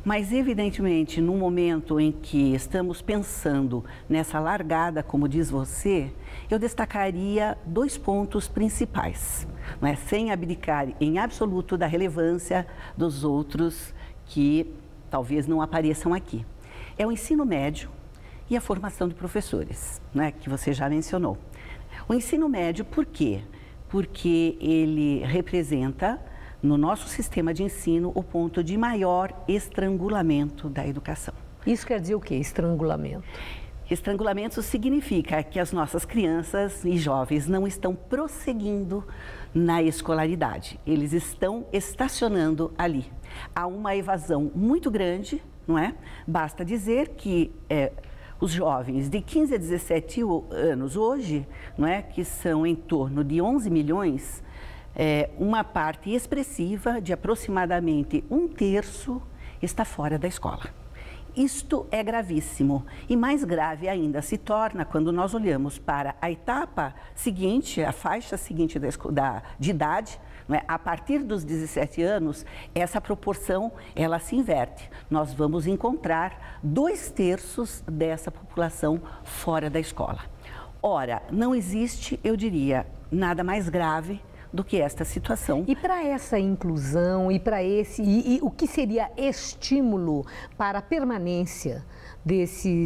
mas evidentemente no momento em que estamos pensando nessa largada, como diz você, eu destacaria 2 pontos principais, não é, sem abdicar em absoluto da relevância dos outros que talvez não apareçam aqui. É o ensino médio e a formação de professores, né, que você já mencionou. O ensino médio, por quê? Porque ele representa, no nosso sistema de ensino, o ponto de maior estrangulamento da educação. Isso quer dizer o quê, estrangulamento? Estrangulamento significa que as nossas crianças e jovens não estão prosseguindo na escolaridade. Eles estão estacionando ali. Há uma evasão muito grande, não é? Basta dizer que os jovens de 15 a 17 anos hoje, não é? Que são em torno de 11 milhões, uma parte expressiva de aproximadamente 1/3 está fora da escola. Isto é gravíssimo e mais grave ainda se torna quando nós olhamos para a etapa seguinte, a faixa seguinte de idade, não é? A partir dos 17 anos, essa proporção ela se inverte. Nós vamos encontrar 2/3 dessa população fora da escola. Ora, não existe, eu diria, nada mais grave do que esta situação. E para essa inclusão e para e o que seria estímulo para a permanência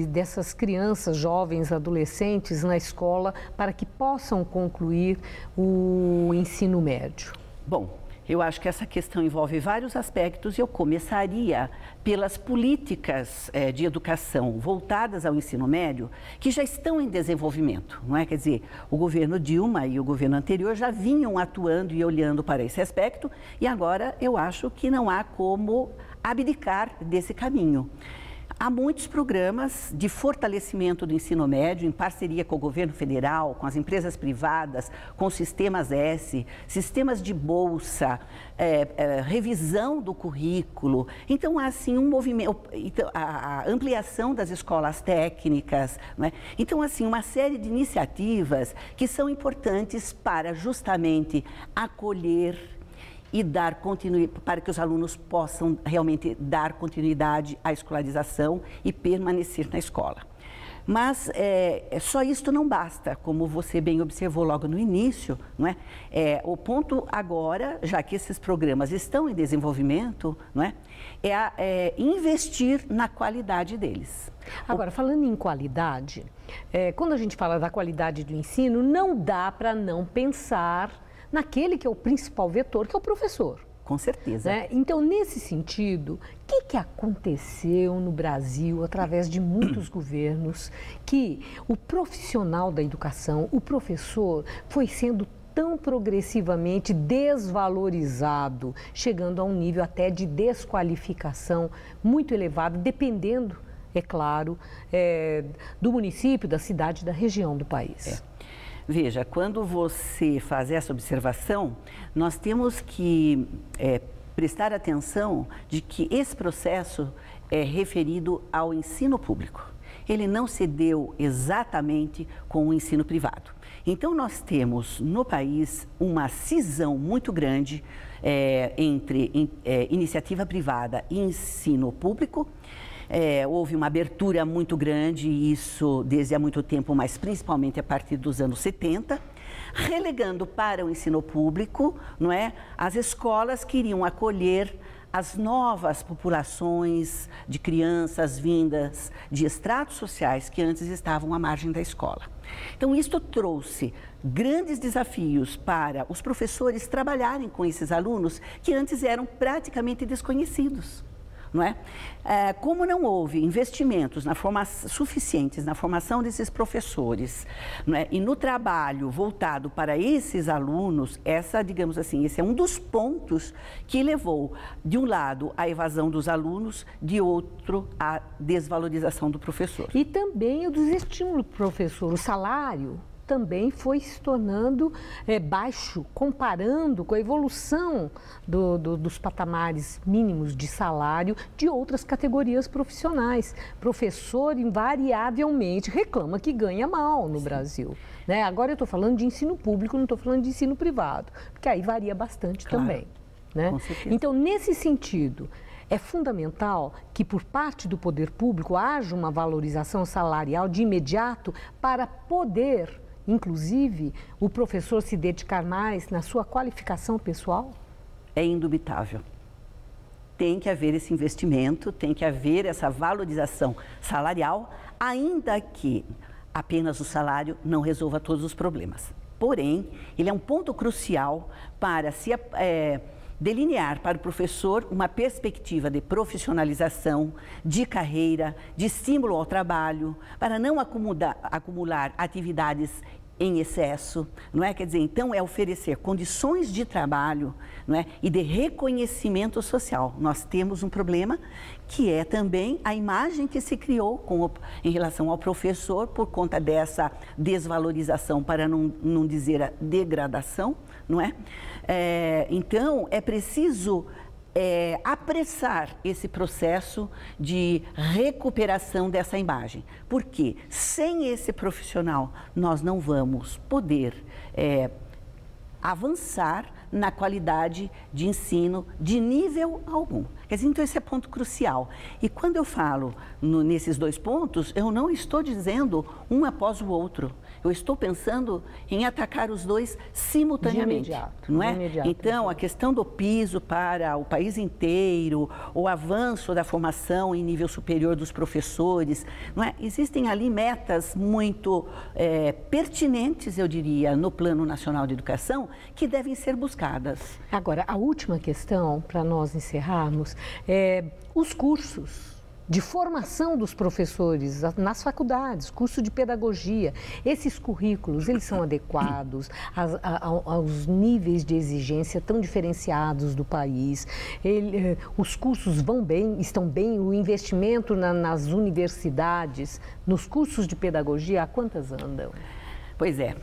dessas crianças, jovens, adolescentes na escola para que possam concluir o ensino médio? Bom, eu acho que essa questão envolve vários aspectos e eu começaria pelas políticas de educação voltadas ao ensino médio que já estão em desenvolvimento, não é? Quer dizer, o governo Dilma e o governo anterior já vinham atuando e olhando para esse aspecto e agora eu acho que não há como abdicar desse caminho. Há muitos programas de fortalecimento do ensino médio em parceria com o governo federal, com as empresas privadas, com os sistemas S, sistemas de bolsa, revisão do currículo. Então, há assim um movimento, a ampliação das escolas técnicas, né? Então, assim, uma série de iniciativas que são importantes para justamente acolher e dar continuidade, para que os alunos possam realmente dar continuidade à escolarização e permanecer na escola. Mas só isto não basta, como você bem observou logo no início, não é? O ponto agora, já que esses programas estão em desenvolvimento, não é? Investir na qualidade deles. Agora, falando em qualidade, quando a gente fala da qualidade do ensino, não dá para não pensar naquele que é o principal vetor, que é o professor. Com certeza. Né? Então, nesse sentido, o que aconteceu no Brasil, através de muitos governos, que o profissional da educação, o professor, foi sendo tão progressivamente desvalorizado, chegando a um nível até de desqualificação muito elevado, dependendo, é claro, do município, da cidade, da região do país. Veja, quando você faz essa observação, nós temos que prestar atenção de que esse processo é referido ao ensino público. Ele não se deu exatamente com o ensino privado. Então, nós temos no país uma cisão muito grande entre iniciativa privada e ensino público. Houve uma abertura muito grande, isso desde há muito tempo, mas principalmente a partir dos anos 70, relegando para o ensino público, não é, as escolas que iriam acolher as novas populações de crianças vindas de estratos sociais que antes estavam à margem da escola. Então, isto trouxe grandes desafios para os professores trabalharem com esses alunos que antes eram praticamente desconhecidos. Não é? Como não houve investimentos suficientes na formação desses professores, não é? E no trabalho voltado para esses alunos, digamos assim, esse é um dos pontos que levou, de um lado, à evasão dos alunos, de outro, à desvalorização do professor. E também o desestímulo do professor, o salário também foi se tornando baixo, comparando com a evolução dos patamares mínimos de salário de outras categorias profissionais. Professor, invariavelmente, reclama que ganha mal no Brasil. Né? Agora eu estou falando de ensino público, não estou falando de ensino privado, porque aí varia bastante também. Né? Com certeza. Então, nesse sentido, é fundamental que, por parte do poder público, haja uma valorização salarial de imediato para poder, inclusive, o professor se dedicar mais na sua qualificação pessoal? É indubitável. tem que haver esse investimento, tem que haver essa valorização salarial, ainda que apenas o salário não resolva todos os problemas. Porém, ele é um ponto crucial para se delinear para o professor uma perspectiva de profissionalização, de carreira, de estímulo ao trabalho, para não acumular atividades em excesso, não é? Quer dizer, então é oferecer condições de trabalho, não é? E de reconhecimento social. Nós temos um problema que é também a imagem que se criou em relação ao professor por conta dessa desvalorização, para não dizer a degradação, não é? Então, é preciso apressar esse processo de recuperação dessa imagem, porque sem esse profissional nós não vamos poder avançar na qualidade de ensino de nível algum. Quer dizer, então esse é ponto crucial. E quando eu falo nesses dois pontos, eu não estou dizendo um após o outro. Eu estou pensando em atacar os dois simultaneamente, não é? Então, a questão do piso para o país inteiro, o avanço da formação em nível superior dos professores, não é? Existem ali metas muito pertinentes, eu diria, no Plano Nacional de Educação, que devem ser buscadas. Agora, a última questão, para nós encerrarmos, os cursos de formação dos professores nas faculdades, curso de pedagogia. Esses currículos, eles são adequados aos níveis de exigência tão diferenciados do país. Os cursos vão bem, estão bem, o investimento nas universidades, nos cursos de pedagogia, há quantas andam? Pois é.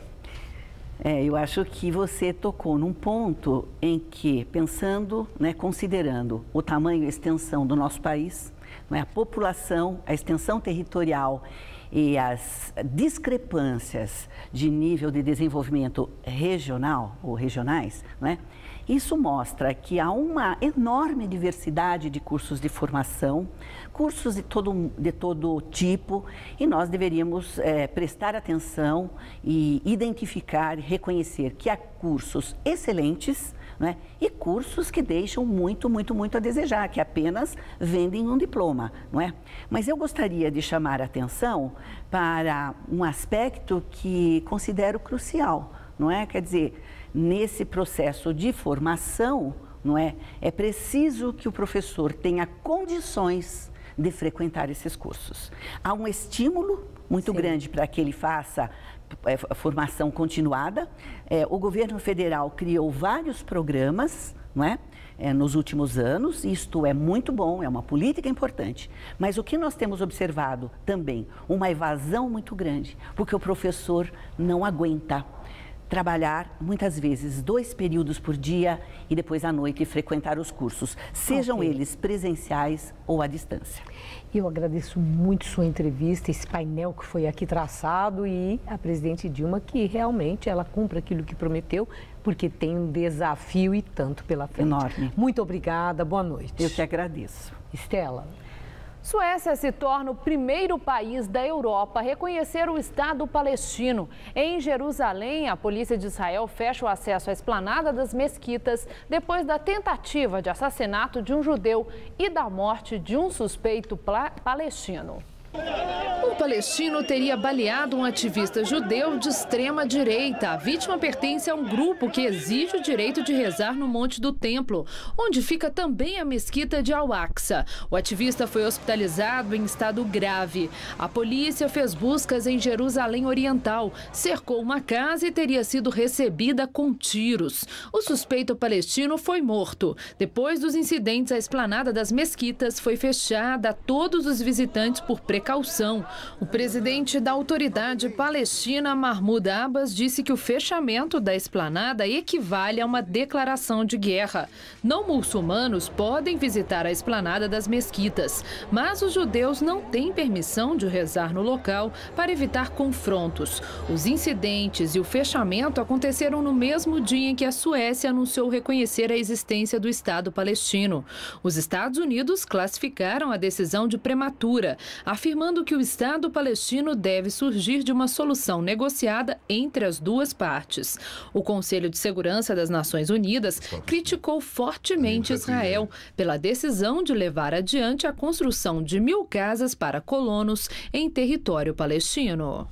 Eu acho que você tocou num ponto em que, pensando, né, considerando o tamanho e a extensão do nosso país, a população, a extensão territorial e as discrepâncias de nível de desenvolvimento regional ou regionais, não é? Isso mostra que há uma enorme diversidade de cursos de formação, cursos de todo tipo, e nós deveríamos prestar atenção e identificar e reconhecer que há cursos excelentes, não é? E cursos que deixam muito a desejar, que apenas vendem um diploma, não é? Mas eu gostaria de chamar a atenção para um aspecto que considero crucial, não é? Quer dizer, nesse processo de formação, não é? É preciso que o professor tenha condições de frequentar esses cursos. Há um estímulo muito grande para que ele faça formação continuada. O governo federal criou vários programas, não é? Nos últimos anos, isto é muito bom, é uma política importante. Mas o que nós temos observado também, uma evasão muito grande, porque o professor não aguenta trabalhar muitas vezes 2 períodos por dia e depois à noite frequentar os cursos, sejam eles presenciais ou à distância. Eu agradeço muito sua entrevista, esse painel que foi aqui traçado, e a presidente Dilma, que realmente ela cumpre aquilo que prometeu, porque tem um desafio e tanto pela frente. Enorme. Muito obrigada, boa noite. Eu que agradeço. Estela. Suécia se torna o primeiro país da Europa a reconhecer o Estado palestino. Em Jerusalém, a polícia de Israel fecha o acesso à esplanada das mesquitas depois da tentativa de assassinato de um judeu e da morte de um suspeito palestino. Um palestino teria baleado um ativista judeu de extrema direita. A vítima pertence a um grupo que exige o direito de rezar no Monte do Templo, onde fica também a mesquita de Al-Aqsa. O ativista foi hospitalizado em estado grave. A polícia fez buscas em Jerusalém Oriental, cercou uma casa e teria sido recebida com tiros. O suspeito palestino foi morto. Depois dos incidentes, a esplanada das mesquitas foi fechada a todos os visitantes por precaução. O presidente da autoridade palestina, Mahmoud Abbas, disse que o fechamento da esplanada equivale a uma declaração de guerra. Não muçulmanos podem visitar a esplanada das mesquitas, mas os judeus não têm permissão de rezar no local para evitar confrontos. Os incidentes e o fechamento aconteceram no mesmo dia em que a Suécia anunciou reconhecer a existência do Estado palestino. Os Estados Unidos classificaram a decisão de prematura, afirmando afirmando que o Estado palestino deve surgir de uma solução negociada entre as duas partes. O Conselho de Segurança das Nações Unidas criticou fortemente Israel pela decisão de levar adiante a construção de 1.000 casas para colonos em território palestino.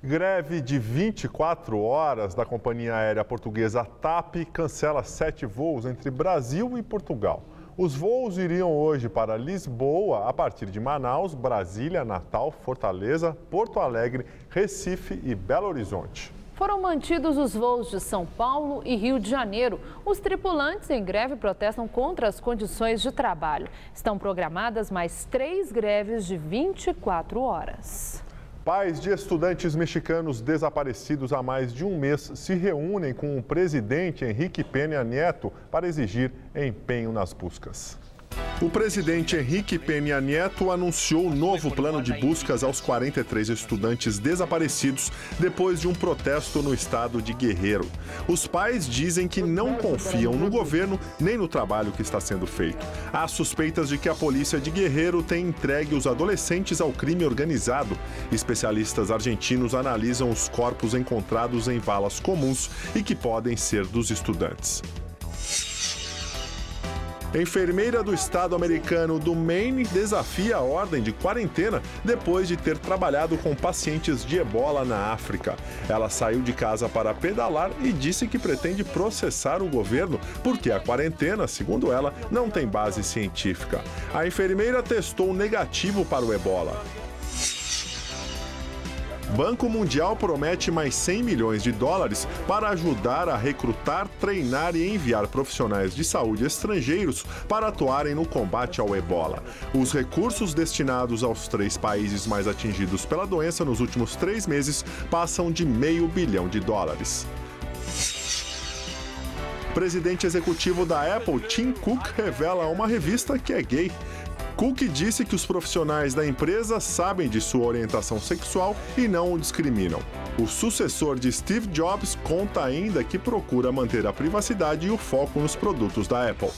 Greve de 24 horas da companhia aérea portuguesa TAP cancela 7 voos entre Brasil e Portugal. Os voos iriam hoje para Lisboa, a partir de Manaus, Brasília, Natal, Fortaleza, Porto Alegre, Recife e Belo Horizonte. Foram mantidos os voos de São Paulo e Rio de Janeiro. Os tripulantes em greve protestam contra as condições de trabalho. Estão programadas mais 3 greves de 24 horas. Pais de estudantes mexicanos desaparecidos há mais de um mês se reúnem com o presidente Henrique Peña Nieto para exigir empenho nas buscas. O presidente Henrique Peña Nieto anunciou o novo plano de buscas aos 43 estudantes desaparecidos depois de um protesto no estado de Guerrero. Os pais dizem que não confiam no governo nem no trabalho que está sendo feito. Há suspeitas de que a polícia de Guerrero tem entregue os adolescentes ao crime organizado. Especialistas argentinos analisam os corpos encontrados em valas comuns e que podem ser dos estudantes. Enfermeira do estado americano do Maine desafia a ordem de quarentena depois de ter trabalhado com pacientes de ebola na África. Ela saiu de casa para pedalar e disse que pretende processar o governo porque a quarentena, segundo ela, não tem base científica. A enfermeira testou negativo para o ebola. Banco Mundial promete mais 100 milhões de dólares para ajudar a recrutar, treinar e enviar profissionais de saúde estrangeiros para atuarem no combate ao ebola. Os recursos destinados aos 3 países mais atingidos pela doença nos últimos 3 meses passam de $500 milhão. Presidente executivo da Apple, Tim Cook, revela a uma revista que é gay. Cook disse que os profissionais da empresa sabem de sua orientação sexual e não o discriminam. O sucessor de Steve Jobs conta ainda que procura manter a privacidade e o foco nos produtos da Apple.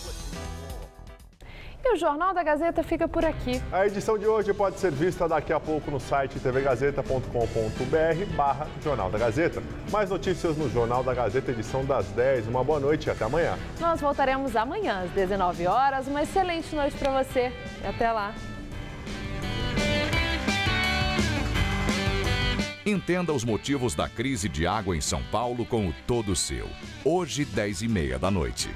E o Jornal da Gazeta fica por aqui. A edição de hoje pode ser vista daqui a pouco no site tvgazeta.com.br/Jornal da Gazeta. Mais notícias no Jornal da Gazeta, edição das 10. Uma boa noite e até amanhã. Nós voltaremos amanhã às 19 horas. Uma excelente noite para você e até lá. Entenda os motivos da crise de água em São Paulo com o Todo Seu. Hoje, 10h30 da noite.